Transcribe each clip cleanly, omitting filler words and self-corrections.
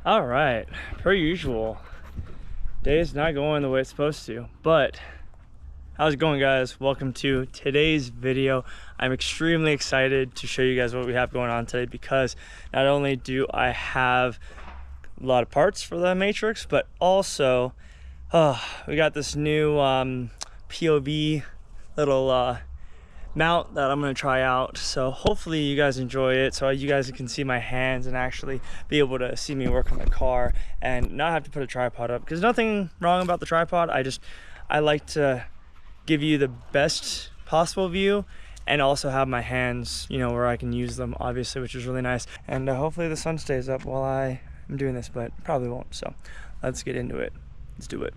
All right, per usual, day's not going the way it's supposed to, but how's it going, guys? Welcome to today's video. I'm extremely excited to show you guys what we have going on today, because not only do I have a lot of parts for the Matrix, but also we got this new POV little mount that I'm going to try out. So hopefully you guys enjoy it, so you guys can see my hands and actually be able to see me work on the car and not have to put a tripod up, because nothing wrong about the tripod. I like to give you the best possible view and also have my hands, you know, where I can use them, obviously, which is really nice. And hopefully the sun stays up while I am doing this, but probably won't. So let's get into it. Let's do it.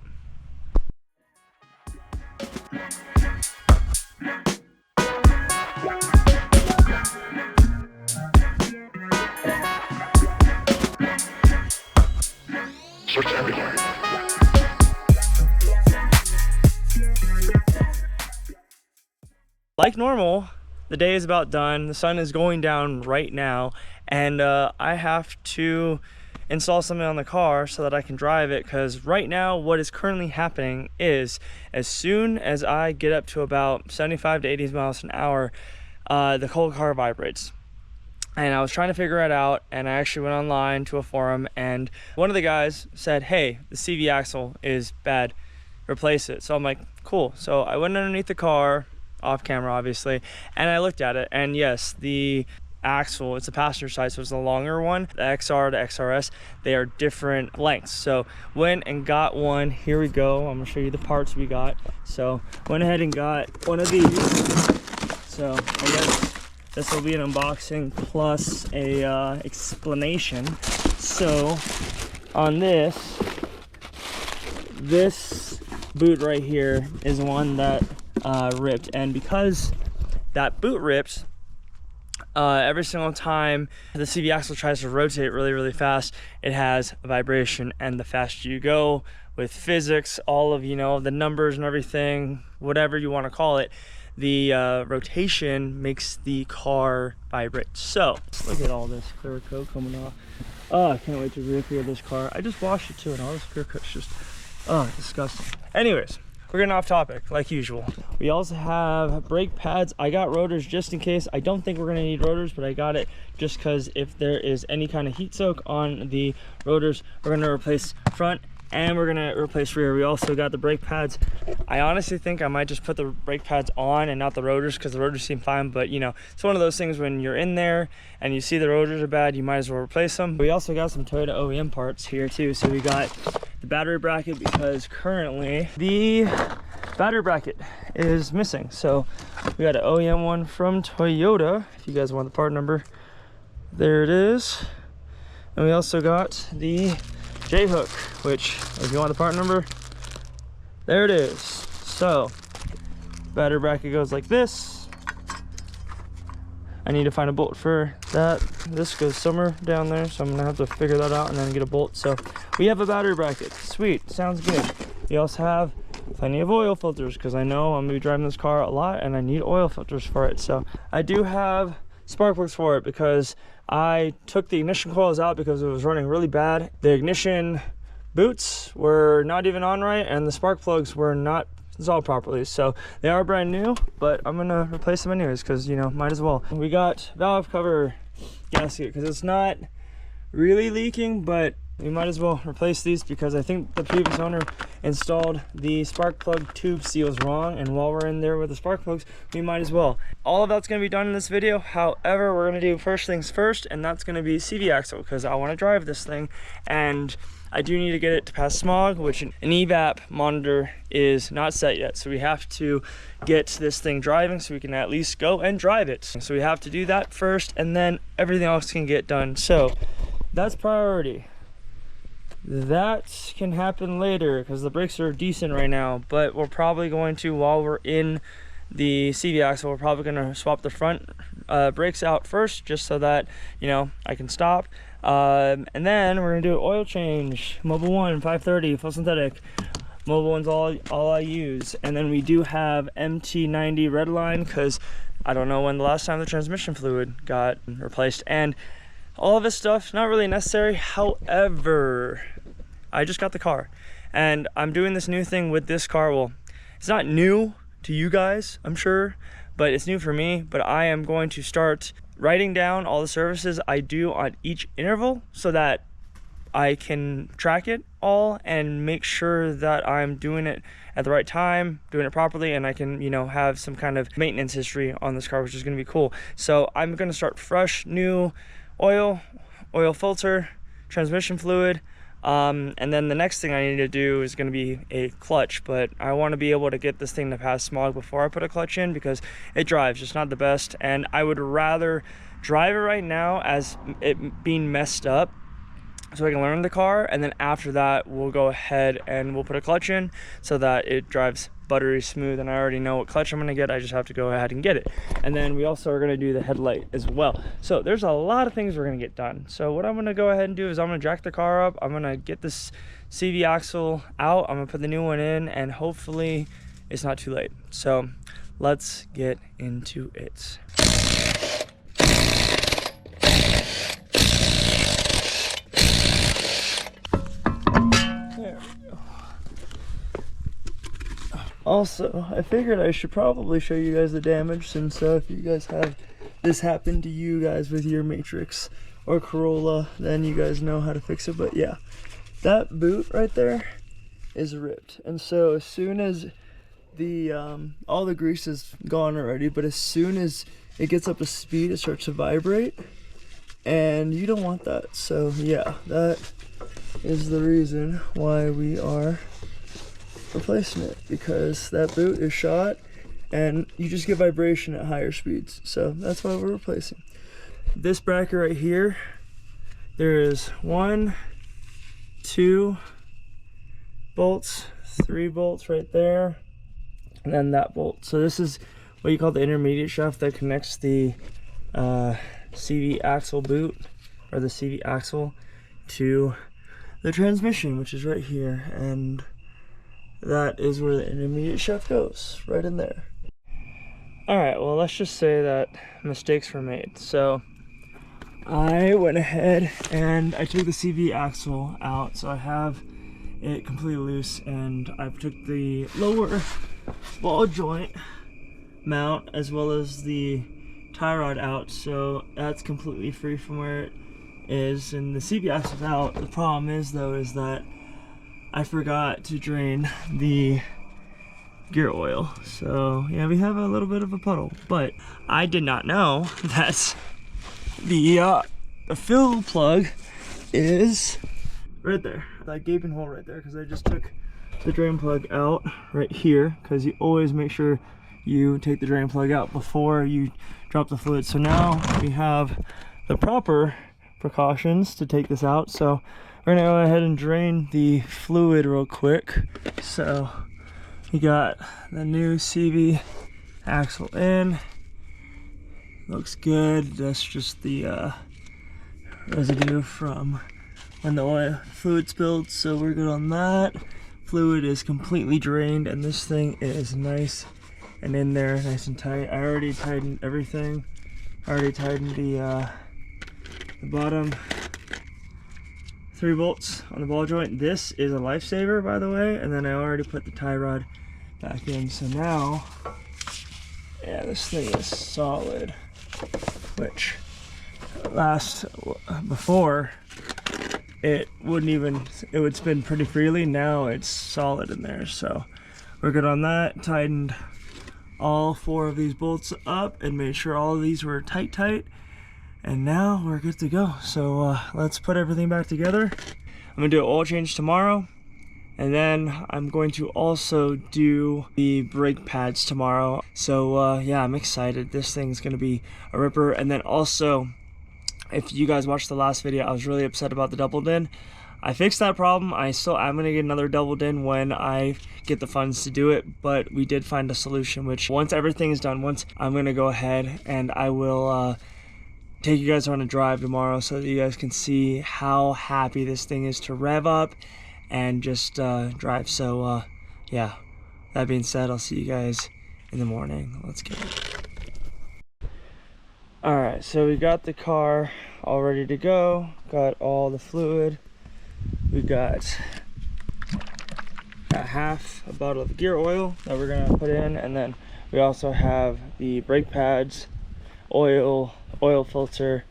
Search everywhere. Like normal, the day is about done. The sun is going down right now, and I have to install something on the car so that I can drive it, because right now what is currently happening is, as soon as I get up to about 75 to 80 miles an hour, the whole car vibrates. And I was trying to figure it out, and I actually went online to a forum, and one of the guys said, hey, the CV axle is bad, replace it. So I'm like, cool. So I went underneath the car, off camera obviously, and I looked at it, and yes, the axle, it's a passenger side, so it's a longer one. The XR to XRS, they are different lengths. So went and got one. Here we go. I'm gonna show you the parts we got. So went ahead and got one of these. So I guess this will be an unboxing plus a explanation. So on this boot right here is one that ripped, and because that boot ripped, every single time the CV axle tries to rotate really fast, it has a vibration. And the faster you go with physics, all of, you know, the numbers and everything, whatever you want to call it, the rotation makes the car vibrate. So look at all this clear coat coming off. Oh, I can't wait to rear this car. I just washed it too, and all this clear coat's just disgusting. Anyways, we're getting off topic like usual. We also have brake pads. I got rotors just in case. I don't think we're gonna need rotors, but I got it just because if there is any kind of heat soak on the rotors, we're gonna replace front and we're gonna replace rear. We also got the brake pads. I honestly think I might just put the brake pads on and not the rotors, because the rotors seem fine, but you know, it's one of those things when you're in there and you see the rotors are bad, you might as well replace them. We also got some Toyota OEM parts here too. So we got the battery bracket, because currently the battery bracket is missing. So we got an OEM one from Toyota. If you guys want the part number, there it is. And we also got the J-hook, which, if you want the part number, there it is. So battery bracket goes like this. I need to find a bolt for that. This goes somewhere down there, so I'm gonna have to figure that out and then get a bolt. So we have a battery bracket. Sweet, sounds good. We also have plenty of oil filters, because I know I'm gonna be driving this car a lot and I need oil filters for it. So I do have spark plugs for it, because I took the ignition coils out because it was running really bad. The ignition boots were not even on right, and the spark plugs were not installed properly. So they are brand new, but I'm gonna replace them anyways, because, you know, might as well. We got valve cover gasket, because it's not really leaking, but we might as well replace these, because I think the previous owner installed the spark plug tube seals wrong, and while we're in there with the spark plugs, we might as well. All of that's going to be done in this video. However, we're going to do first things first, and that's going to be CV axle, because I want to drive this thing, and I do need to get it to pass smog, which an evap monitor is not set yet. So we have to get this thing driving so we can at least go and drive it. So we have to do that first, and then everything else can get done. So that's priority. That can happen later, because the brakes are decent right now, but we're probably going to, while we're in the CV axle, we're probably going to swap the front brakes out first, just so that, you know, I can stop. And then we're going to do an oil change. Mobil 1 530 full synthetic. Mobil 1's all I use. And then we do have MT90 red line, because I don't know when the last time the transmission fluid got replaced. And all of this stuff, not really necessary. However, I just got the car and I'm doing this new thing with this car. Well, it's not new to you guys, I'm sure, but it's new for me. But I am going to start writing down all the services I do on each interval so that I can track it all and make sure that I'm doing it at the right time, doing it properly, and I can, you know, have some kind of maintenance history on this car, which is gonna be cool. So I'm gonna start fresh, new oil filter, transmission fluid, and then the next thing I need to do is gonna be a clutch, but I wanna be able to get this thing to pass smog before I put a clutch in because it drives just not the best, and I would rather drive it right now as it being messed up so I can learn the car, and then after that we'll go ahead and we'll put a clutch in so that it drives buttery smooth, and I already know what clutch I'm gonna get. I just have to go ahead and get it. And then we also are gonna do the headlight as well. So there's a lot of things we're gonna get done. So what I'm gonna go ahead and do is I'm gonna jack the car up, I'm gonna get this CV axle out, I'm gonna put the new one in, and hopefully it's not too late. So let's get into it. There we go. Also, I figured I should probably show you guys the damage, since if you guys have this happen to you guys with your Matrix or Corolla, then you guys know how to fix it. But yeah, that boot right there is ripped, and so as soon as the all the grease is gone already, but as soon as it gets up to speed, it starts to vibrate, and you don't want that. So yeah, that is the reason why we are replacing it, because that boot is shot and you just get vibration at higher speeds. So that's why we're replacing this bracket right here. There is 1, 2 bolts, 3 bolts right there, and then that bolt. So this is what you call the intermediate shaft that connects the CV axle boot, or the CV axle, to the transmission, which is right here, and that is where the intermediate shaft goes, right in there. All right, well, let's just say that mistakes were made. So I went ahead and I took the CV axle out, so I have it completely loose, and I took the lower ball joint mount as well as the tie rod out, so that's completely free from where it is, and the CV axle's out. The problem is though is that I forgot to drain the gear oil, so yeah, we have a little bit of a puddle. But I did not know that the fill plug is right there, that gaping hole right there, because I just took the drain plug out right here, because you always make sure you take the drain plug out before you drop the fluid. So now we have the proper precautions to take this out. So we're gonna go ahead and drain the fluid real quick. So we got the new CV axle in, looks good. That's just the residue from when the oil fluid spilled, so we're good on that. Fluid is completely drained, and this thing is nice and in there, nice and tight. I already tightened everything. I already tightened the bottom 3 bolts on the ball joint. This is a lifesaver, by the way, and then I already put the tie rod back in. So now, yeah, this thing is solid, which before it wouldn't even, it would spin pretty freely. Now it's solid in there, so we're good on that. Tightened all 4 of these bolts up and made sure all of these were tight, and now we're good to go. So let's put everything back together. I'm gonna do an oil change tomorrow, and then I'm going to also do the brake pads tomorrow. So yeah, I'm excited. This thing's gonna be a ripper. And then also, if you guys watched the last video, I was really upset about the double din. I fixed that problem. I'm gonna get another double din when I get the funds to do it, but we did find a solution, which once everything is done, I'm gonna go ahead and I will take you guys on a drive tomorrow so that you guys can see how happy this thing is to rev up and just drive. So yeah, that being said, I'll see you guys in the morning. Let's get it. All right, so we got the car all ready to go. Got all the fluid. We got a bottle of gear oil that we're gonna put in, and then we also have the brake pads, oil filter,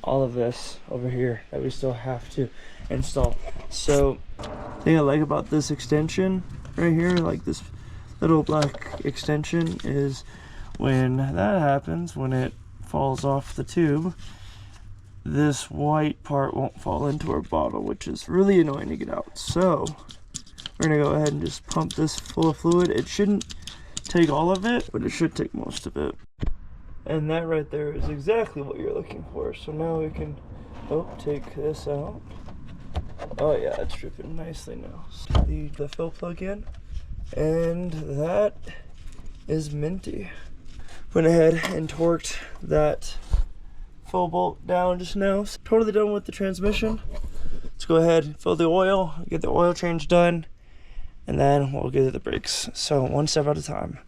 all of this over here that we still have to install. So the thing I like about this extension right here, like this little black extension, is when that happens, when it falls off the tube, this white part won't fall into our bottle, which is really annoying to get out. So we're gonna go ahead and just pump this full of fluid. It shouldn't take all of it, but it should take most of it. And that right there is exactly what you're looking for. So now we can, take this out. Oh yeah, it's dripping nicely now. So the fill plug in, and that is minty. Went ahead and torqued that full bolt down just now. So totally done with the transmission. Let's go ahead, fill the oil, get the oil change done, and then we'll get to the brakes. So one step at a time.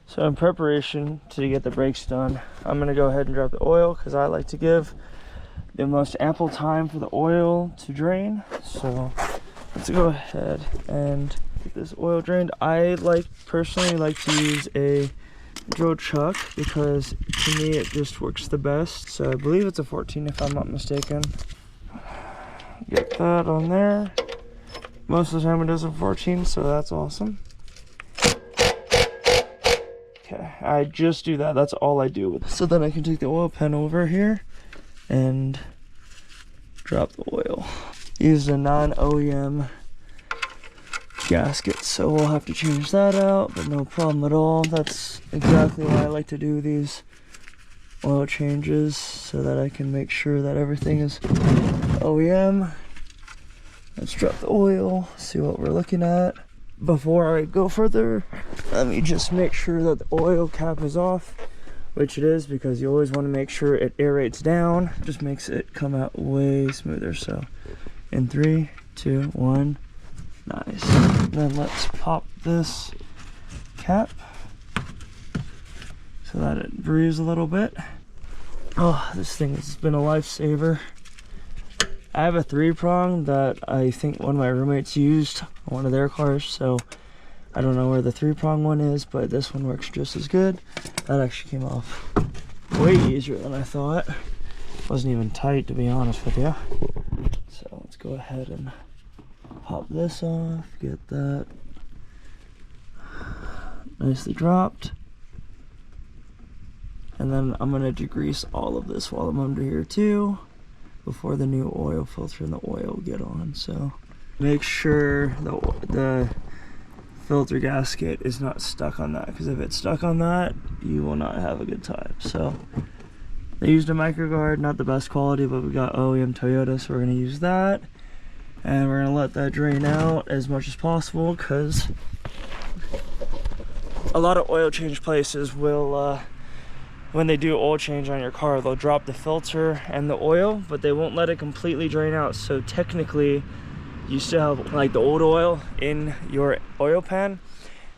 So in preparation to get the brakes done, I'm gonna go ahead and drop the oil because I like to give the most ample time for the oil to drain. So let's go ahead and get this oil drained. I personally like to use a drill chuck because to me it just works the best. So I believe it's a 14 if I'm not mistaken. Get that on there. Most of the time it does a 14, so that's awesome. Okay, I just do that. That's all I do with it. So then I can take the oil pen over here and drop the oil. Use a non-OEM gasket, so we'll have to change that out, but no problem at all. That's exactly why I like to do these oil changes, so that I can make sure that everything is OEM. Let's drop the oil, see what we're looking at. Before I go further, let me just make sure that the oil cap is off, which it is, because you always want to make sure it aerates down. Just makes it come out way smoother. So in 3, 2, 1, nice. Then let's pop this cap so that it breathes a little bit. Oh, this thing has been a lifesaver. I have a 3-prong that I think one of my roommates used on one of their cars, so I don't know where the 3-prong one is, but this one works just as good. That actually came off way easier than I thought. Wasn't even tight, to be honest with you. So let's go ahead and pop this off, get that nicely dropped. And then I'm gonna degrease all of this while I'm under here too, before the new oil filter and the oil get on. So make sure the filter gasket is not stuck on that, because if it's stuck on that, you will not have a good time. So they used a microguard, not the best quality, but we got OEM Toyota, so we're gonna use that, and we're gonna let that drain out as much as possible, because a lot of oil change places will when they do oil change on your car, they'll drop the filter and the oil, but they won't let it completely drain out. So technically you still have like the old oil in your oil pan,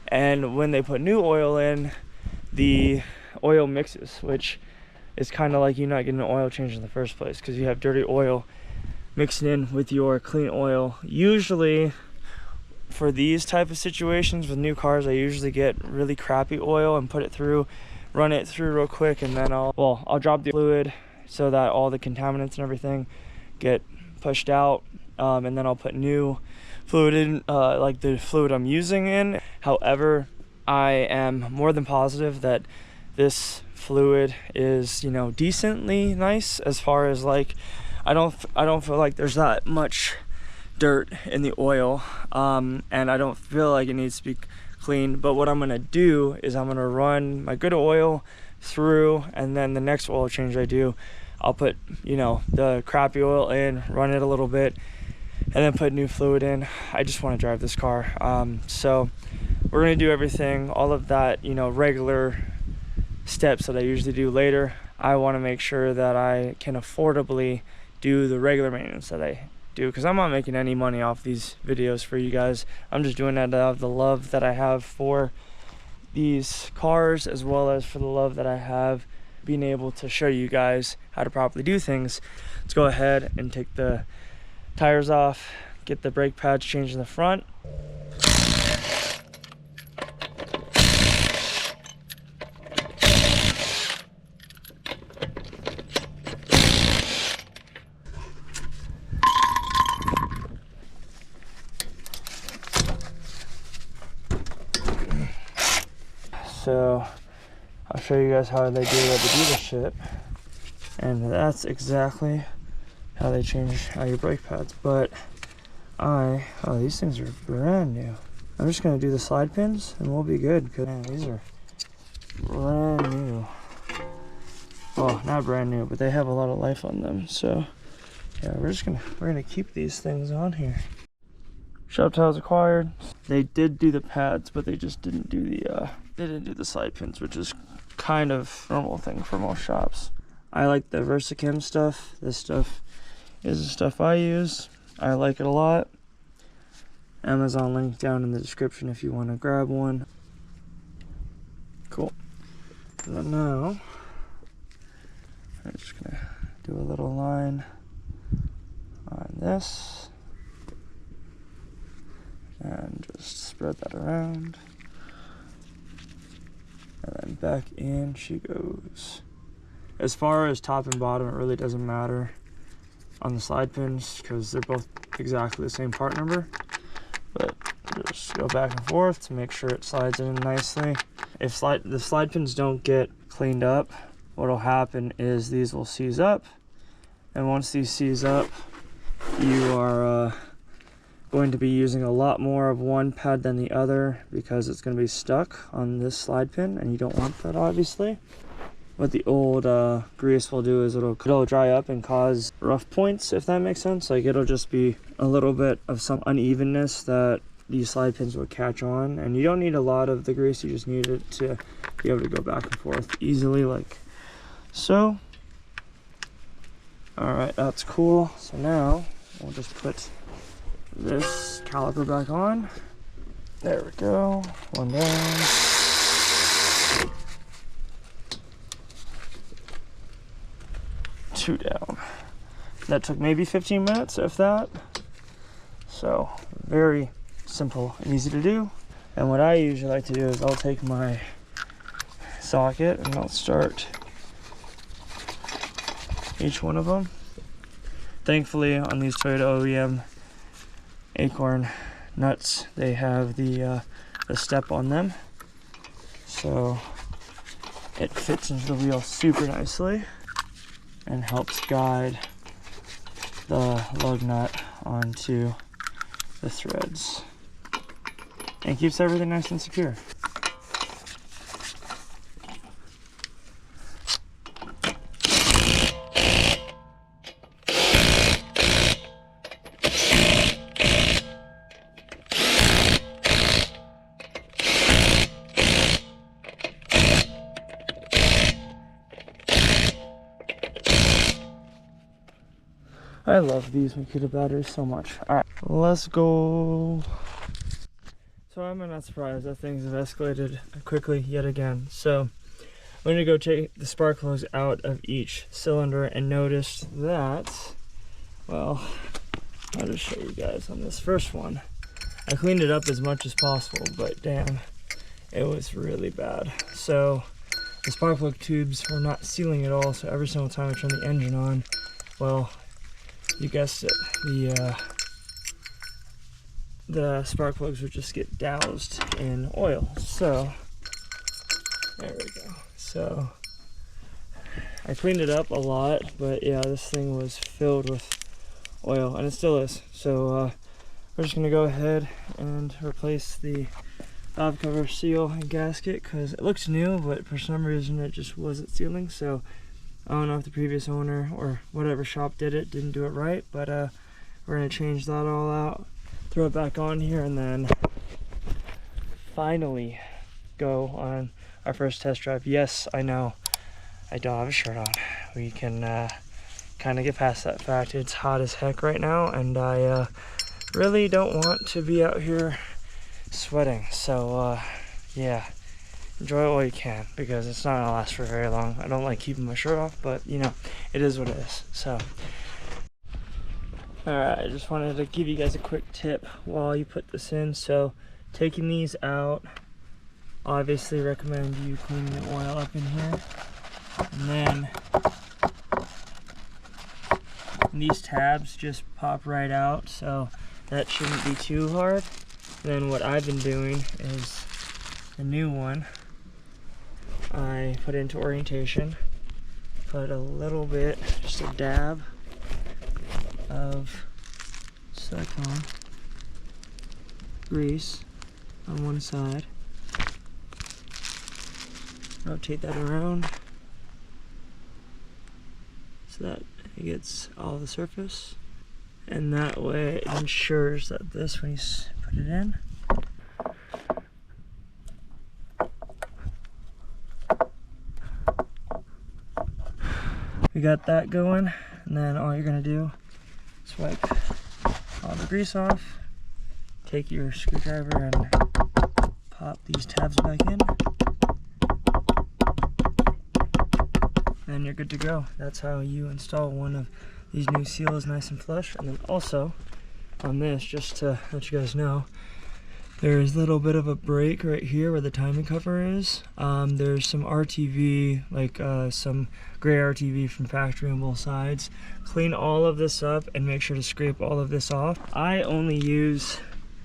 and when they put new oil in, the oil mixes, which is kind of like you not getting an oil change in the first place, because you have dirty oil mixing in with your clean oil. Usually for these type of situations with new cars, I usually get really crappy oil and put it through, run it through real quick, and then I'll drop the fluid so that all the contaminants and everything get pushed out, and then I'll put new fluid in, like the fluid I'm using in. However, I am more than positive that this fluid is, you know, decently nice, as far as like I don't feel like there's that much dirt in the oil, and I don't feel like it needs to be clean. But what I'm gonna do is I'm gonna run my good oil through, and then the next oil change I do, I'll put, you know, the crappy oil in, run it a little bit, and then put new fluid in. I just want to drive this car, so we're gonna do everything, all of that, you know, regular steps that I usually do later. I want to make sure that I can affordably do the regular maintenance that I do, because I'm not making any money off these videos for you guys. I'm just doing that out of the love that I have for these cars, as well as for the love that I have being able to show you guys how to properly do things, let's go ahead and take the tires off, get the brake pads changed in the front. So I'll show you guys how they do it at the dealership, and that's exactly how they change out your brake pads. But oh, these things are brand new. I'm just gonna do the slide pins and we'll be good, because man, these are brand new. Well, not brand new, but they have a lot of life on them. So yeah, we're gonna keep these things on here. Shop towels acquired. They did do the pads, but they just didn't do the slide pins, which is kind of a normal thing for most shops. I like the Versakim stuff. This stuff is the stuff I use. I like it a lot. Amazon link down in the description if you want to grab one. Cool. And then now I'm just gonna do a little line on this and just spread that around, and then back in she goes. As far as top and bottom, it really doesn't matter on the slide pins because they're both exactly the same part number, but just go back and forth to make sure it slides in nicely. If the slide pins don't get cleaned up, what'll happen is these will seize up, and once these seize up, you are going to be using a lot more of one pad than the other because it's going to be stuck on this slide pin, and you don't want that, obviously. What the old grease will do is it'll dry up and cause rough points, if that makes sense. Like, it'll just be a little bit of some unevenness that these slide pins will catch on, and you don't need a lot of the grease, you just need it to be able to go back and forth easily, like so. All right, that's cool. So now we'll just put this caliper back on. There we go. One down. Two down. That took maybe 15 minutes, if that. So very simple and easy to do. And what I usually like to do is I'll take my socket and I'll start each one of them. Thankfully, on these Toyota OEM Acorn nuts, they have the step on them, so it fits into the wheel super nicely and helps guide the lug nut onto the threads and keeps everything nice and secure. I love these Makita batteries so much. Alright, let's go. So I'm not surprised that things have escalated quickly yet again. So I'm going to go take the spark plugs out of each cylinder and noticed that, well, I'll just show you guys on this first one. I cleaned it up as much as possible, but damn, it was really bad. So the spark plug tubes were not sealing at all, so every single time I turn the engine on, well, you guessed it, the spark plugs would just get doused in oil. So there we go. So I cleaned it up a lot, but yeah, this thing was filled with oil, and it still is. So we're just gonna go ahead and replace the valve cover seal and gasket because it looks new, but for some reason it just wasn't sealing. So I don't know if the previous owner or whatever shop didn't do it right, but we're gonna change that all out, throw it back on here, and then finally go on our first test drive. Yes, I know I don't have a shirt on. We can kind of get past that fact. It's hot as heck right now, and I really don't want to be out here sweating. So yeah, enjoy it while you can, because it's not gonna last for very long. I don't like keeping my shirt off, but you know, it is what it is. So alright, I just wanted to give you guys a quick tip while you put this in. So taking these out, obviously recommend you clean the oil up in here, and then these tabs just pop right out, so that shouldn't be too hard. Then what I've been doing is the new one, I put into orientation, put a little bit, just a dab of silicone grease on one side, rotate that around so that it gets all the surface, and that way it ensures that this, when you put it in, we got that going. And then all you're gonna do is wipe all the grease off, take your screwdriver and pop these tabs back in, and you're good to go. That's how you install one of these new seals nice and flush. And then also on this, just to let you guys know, there's a little bit of a break right here where the timing cover is. There's some RTV, like some gray RTV from factory on both sides. Clean all of this up and make sure to scrape all of this off. I only use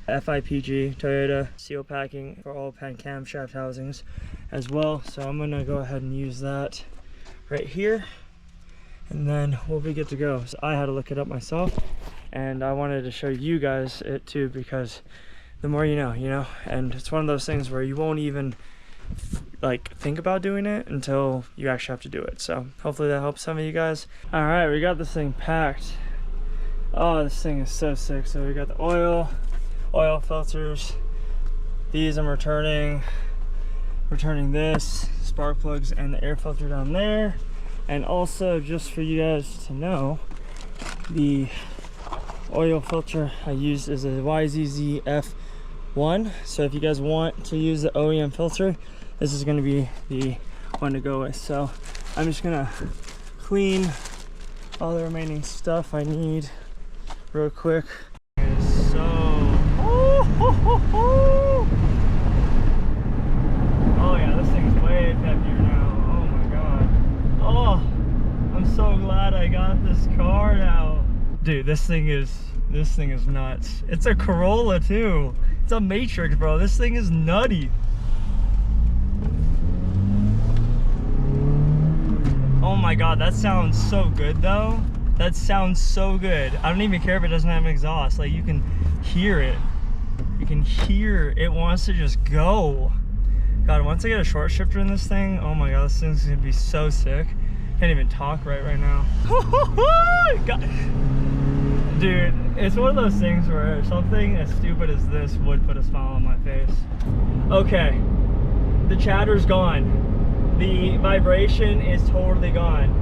FIPG, Toyota seal packing for all pan camshaft housings as well. So I'm gonna go ahead and use that right here, and then we'll be good to go. So I had to look it up myself, and I wanted to show you guys it too, because the more you know, and it's one of those things where you won't even like think about doing it until you actually have to do it. So hopefully that helps some of you guys. All right, we got this thing packed. Oh, this thing is so sick. So we got the oil filters. These I'm returning this, spark plugs and the air filter down there. And also, just for you guys to know, the oil filter I used is a YZZ F1. So if you guys want to use the OEM filter, this is going to be the one to go with. So I'm just gonna clean all the remaining stuff I need real quick. So oh yeah, this thing's way peppier now. Oh my god. Oh, I'm so glad I got this car now. Dude, this thing is nuts. It's a Corolla too. It's a Matrix, bro. This thing is nutty. Oh my god, that sounds so good though. That sounds so good. I don't even care if it doesn't have an exhaust. Like, you can hear it. You can hear it wants to just go. God, once I get a short shifter in this thing, oh my god, this thing's gonna be so sick. Can't even talk right now. God. Dude, it's one of those things where something as stupid as this would put a smile on my face. Okay, the chatter's gone. The vibration is totally gone.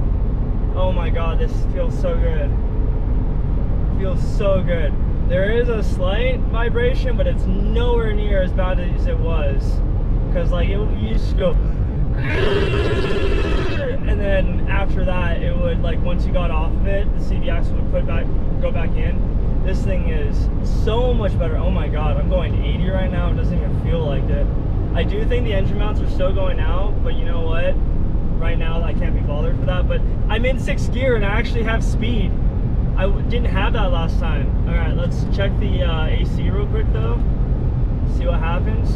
Oh my god, this feels so good. It feels so good. There is a slight vibration, but it's nowhere near as bad as it was. Because like you used to go, and then after that, it would, like, once you got off of it, the CV axle would go back in. This thing is so much better. Oh my god, I'm going 80 right now. It doesn't even feel like it. I do think the engine mounts are still going out, but you know what? Right now I can't be bothered for that. But I'm in 6th gear and I actually have speed. I didn't have that last time. All right, let's check the AC real quick though. See what happens.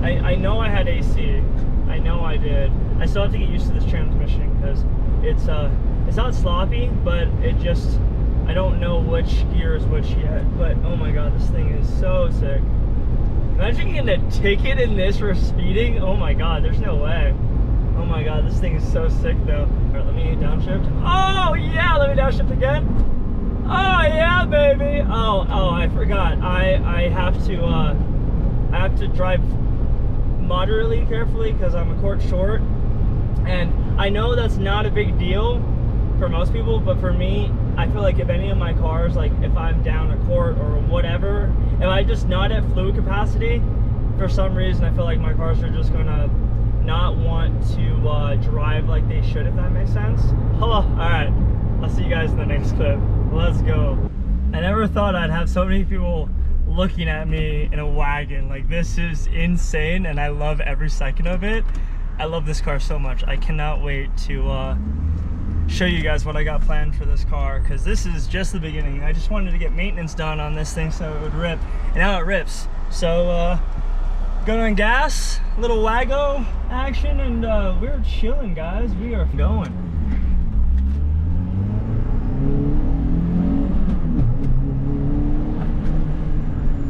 I know I had AC. I know I did. I still have to get used to this transmission because it's not sloppy, but it just, I don't know which gear is which yet. But oh my god, this thing is so sick. Imagine getting a ticket in this for speeding. Oh my god, there's no way. Oh my god, this thing is so sick though. Alright, let me downshift. Oh yeah, let me downshift again. Oh yeah, baby. Oh, I forgot. I have to drive moderately carefully because I'm a quart short. And I know that's not a big deal for most people, but for me, I feel like if any of my cars, like if I'm down a quart or whatever, if I just not at fluid capacity, for some reason, I feel like my cars are just gonna not want to drive like they should, if that makes sense. Hello. All right, I'll see you guys in the next clip. Let's go. I never thought I'd have so many people looking at me in a wagon. Like, this is insane, and I love every second of it. I love this car so much. I cannot wait to show you guys what I got planned for this car, because this is just the beginning. I just wanted to get maintenance done on this thing so it would rip, and now it rips. So going on gas, little Wago action, and we're chilling, guys. We are going.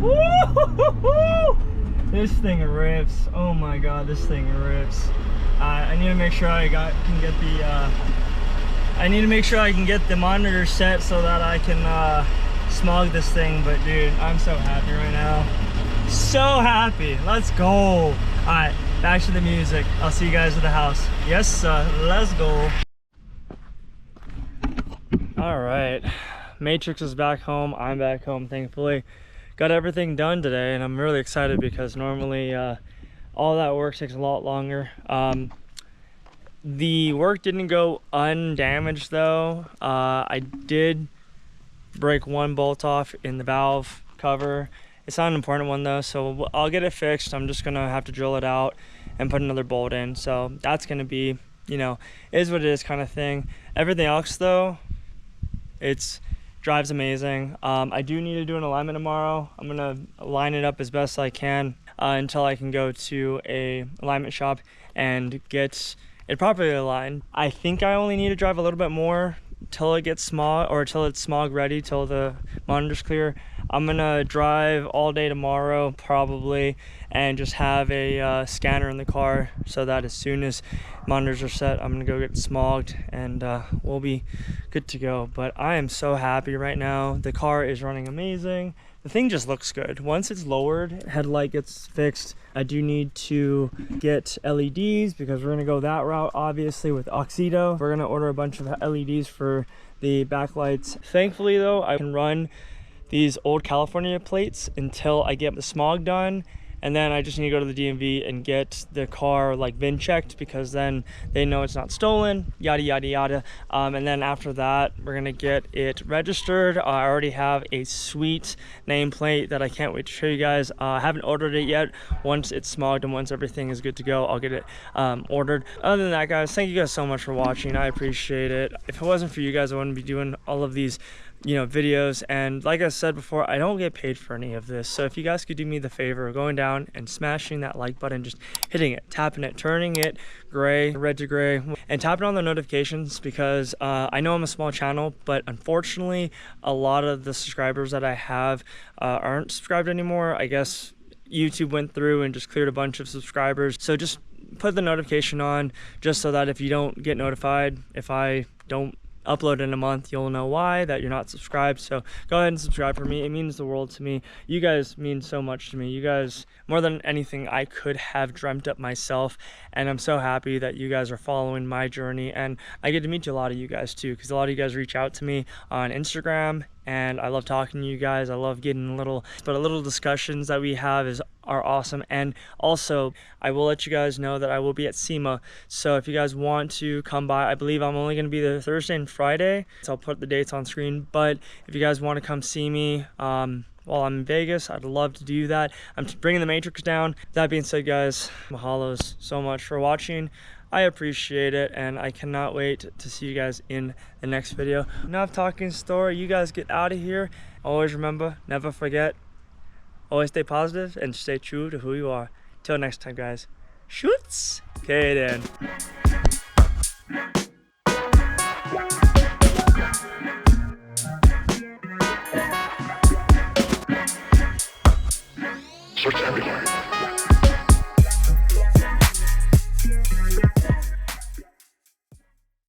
Woo-hoo-hoo-hoo! This thing rips. Oh my god, this thing rips. I need to make sure I can get the I need to make sure I can get the monitor set so that I can smog this thing. But dude, I'm so happy right now. So happy. Let's go. All right, back to the music. I'll see you guys at the house. Yes, sir. Let's go. All right, Matrix is back home. I'm back home, thankfully. Got everything done today, and I'm really excited because normally all that work takes a lot longer. The work didn't go undamaged though. I did break one bolt off in the valve cover. It's not an important one though, so I'll get it fixed. I'm just gonna have to drill it out and put another bolt in. So that's gonna be, you know, is what it is kind of thing. Everything else though, it's drives amazing. I do need to do an alignment tomorrow. I'm gonna line it up as best I can until I can go to a alignment shop and get it properly aligned. I think I only need to drive a little bit more till it gets smog, or till it's smog ready, till the monitor's clear. I'm gonna drive all day tomorrow probably, and just have a scanner in the car so that as soon as monitors are set, I'm gonna go get smogged, and we'll be good to go. But I am so happy right now. The car is running amazing. The thing just looks good. Once it's lowered, headlight gets fixed. I do need to get LEDs because we're gonna go that route, obviously, with Oxido. We're gonna order a bunch of LEDs for the backlights. Thankfully though, I can run these old California plates until I get the smog done, and then I just need to go to the DMV and get the car like VIN checked, because then they know it's not stolen, yada yada yada. And then after that, we're gonna get it registered. I already have a sweet nameplate that I can't wait to show you guys. I haven't ordered it yet. Once it's smogged and once everything is good to go, I'll get it ordered. Other than that, guys, thank you guys so much for watching. I appreciate it. If it wasn't for you guys, I wouldn't be doing all of these, you know, videos. And like I said before, I don't get paid for any of this, so if you guys could do me the favor of going down and smashing that like button, just hitting it, tapping it, turning it gray, red to gray, and tapping on the notifications, because I know I'm a small channel, but unfortunately a lot of the subscribers that I have aren't subscribed anymore. I guess YouTube went through and just cleared a bunch of subscribers, so just put the notification on, just so that if you don't get notified, if I don't upload in a month, you'll know why, that you're not subscribed. So go ahead and subscribe for me. It means the world to me. You guys mean so much to me. You guys, more than anything I could have dreamt up myself, and I'm so happy that you guys are following my journey. And I get to meet a lot of you guys too, because a lot of you guys reach out to me on Instagram, and I love talking to you guys. I love getting little discussions that we have are awesome. And also, I will let you guys know that I will be at SEMA, so if you guys want to come by, I believe I'm only going to be there Thursday and Friday, so I'll put the dates on screen. But if you guys want to come see me while I'm in Vegas, I'd love to do that. I'm bringing the Matrix down. That being said, guys, mahalos so much for watching. I appreciate it, and I cannot wait to see you guys in the next video. Enough talking story. You guys get out of here. Always remember, never forget, always stay positive and stay true to who you are. Till next time, guys. Shoots. Okay then. Search everywhere.